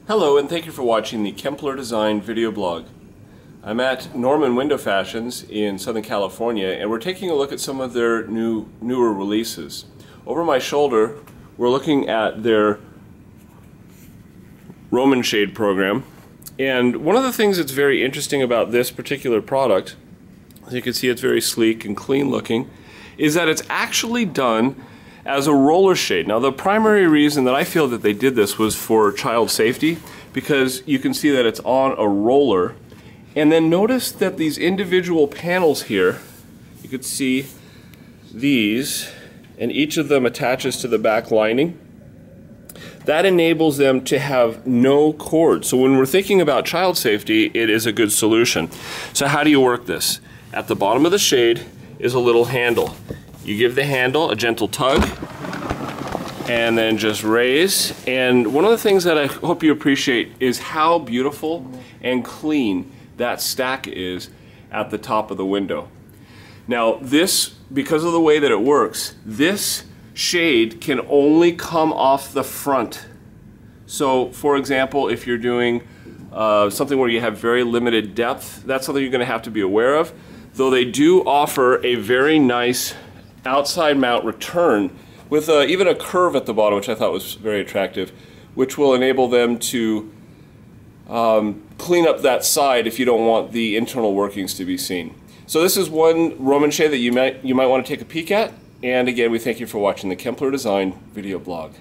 Hello, and thank you for watching the Kempler Design video blog. I'm at Norman Window Fashions in Southern California, and we're taking a look at some of their newer releases. Over my shoulder, we're looking at their Roman shade program. And one of the things that's very interesting about this particular product, as you can see it's very sleek and clean looking, is that it's actually done as a roller shade. Now the primary reason that I feel that they did this was for child safety, because you can see that it's on a roller, and then notice that these individual panels here, you could see these, and each of them attaches to the back lining. That enables them to have no cord. So when we're thinking about child safety, it is a good solution. So how do you work this? At the bottom of the shade is a little handle. You give the handle a gentle tug and then just raise. And one of the things that I hope you appreciate is how beautiful and clean that stack is at the top of the window. Now this, because of the way that it works, this shade can only come off the front. So for example, if you're doing something where you have very limited depth, that's something you're going to have to be aware of. Though they do offer a very nice outside mount return with even a curve at the bottom, which I thought was very attractive, which will enable them to clean up that side if you don't want the internal workings to be seen. So this is one Roman shade that you might want to take a peek at. And again, we thank you for watching the Kempler Design video blog.